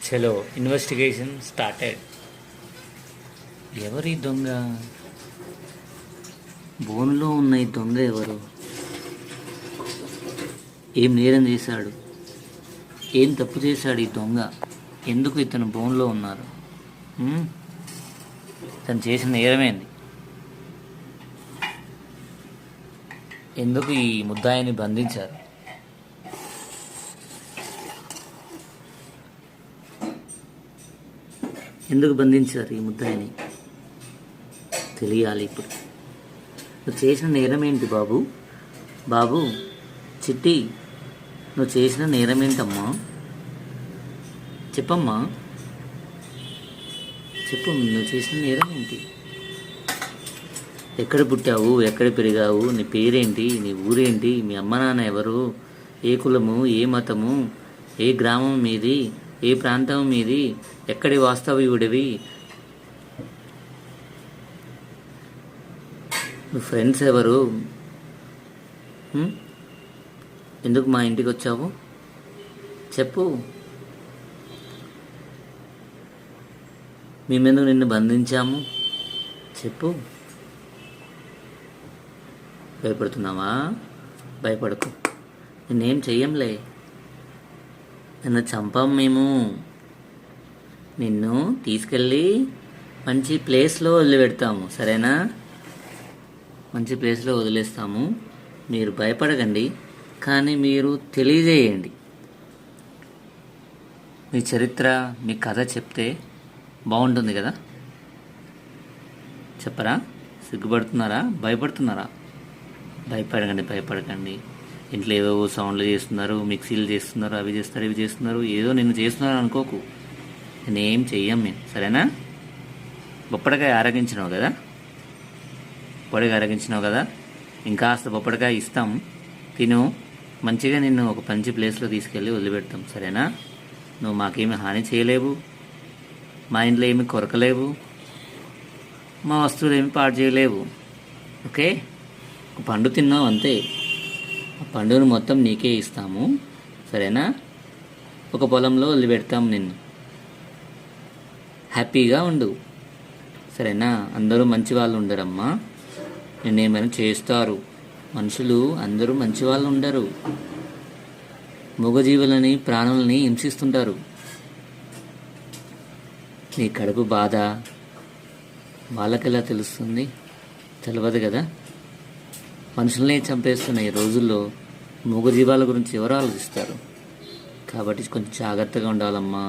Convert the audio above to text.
చలో investigation started. ఎవరి దొంగ? బోన్లో ఉన్న ఈ దొంగ ఎవరు? ఏం నేరం చేశాడు? ఏం తప్పు చేశాడు ఈ దొంగ? ఎందుకు ఇతను బోన్లో ఉన్నారు? తను చేసిన నేరమేంది? ఎందుకు ఈ ముద్దాయిని బంధించారు? ఎందుకు బంధించారు ఈ ముద్దాయిని? తెలియాలి ఇప్పుడు. నువ్వు చేసిన నేరం ఏంటి బాబు? బాబు చిట్టి, నువ్వు చేసిన నేరం ఏంటమ్మా? చెప్పమ్మా, చెప్పు. నువ్వు చేసిన నేరం ఏంటి? ఎక్కడ పుట్టావు? ఎక్కడ పెరిగావు? నీ పేరేంటి? నీ ఊరేంటి? మీ అమ్మ నాన్న ఎవరు? ఏ కులము? ఏ మతము? ఏ గ్రామం మీది? ఏ ప్రాంతం మీది? ఎక్కడి వాస్తవ్యుడివి? నువ్వు ఫ్రెండ్స్ ఎవరు? ఎందుకు మా ఇంటికి వచ్చావు? చెప్పు. మేమెందుకు నిన్ను బంధించాము? చెప్పు. భయపడుతున్నావా? భయపడకు, నిన్నేం చెయ్యంలే. నన్ను చంపాం మేము. నిన్ను తీసుకెళ్ళి మంచి ప్లేస్లో వదిలిపెడతాము, సరేనా? మంచి ప్లేస్లో వదిలేస్తాము. మీరు భయపడకండి, కానీ మీరు తెలియజేయండి. మీ చరిత్ర, మీ కథ చెప్తే బాగుంటుంది కదా. చెప్పరా? సిగ్గుపడుతున్నారా? భయపడుతున్నారా? భయపడకండి, భయపడకండి. ఇంట్లో ఏదో సౌండ్లు చేస్తున్నారు, మిక్సీలు చేస్తున్నారు, అవి చేస్తారు, ఇవి చేస్తున్నారు, ఏదో నిన్ను చేస్తున్నారు అనుకోకు. నేనేం చెయ్యం మేము, సరేనా? బొప్పడికాయ ఆరగించినావు కదా, ఇంకాస్త బొప్పడికాయ ఇస్తాం, తిను. మంచిగా నిన్ను ఒక మంచి ప్లేస్లో తీసుకెళ్ళి వదిలిపెడతాం, సరేనా? నువ్వు మాకేమి హాని చేయలేవు, మా ఇంట్లో ఏమి కొరకలేవు, మా వస్తువులు ఏమి పాడు చేయలేవు. ఓకే? ఒక పండు తిన్నావు అంతే, ఆ పండును మొత్తం నీకే ఇస్తాము, సరేనా? ఒక పొలంలో వదిలిపెడతాం నిన్ను. హ్యాపీగా ఉండు, సరేనా? అందరూ మంచి వాళ్ళు ఉండరమ్మా, నిన్నేమైనా చేస్తారు. మనుషులు అందరూ మంచి వాళ్ళు ఉండరు. మూగజీవులని, ప్రాణులని హింసిస్తుంటారు. నీ కడుపు బాధ వాళ్ళకెలా తెలుస్తుంది? తెలియదు కదా. మనుషుల్ని చంపేస్తున్న ఈ రోజుల్లో మూగజీవాల గురించి ఎవరు ఆలోచిస్తారు? కాబట్టి కొంచెం జాగ్రత్తగా ఉండాలమ్మా.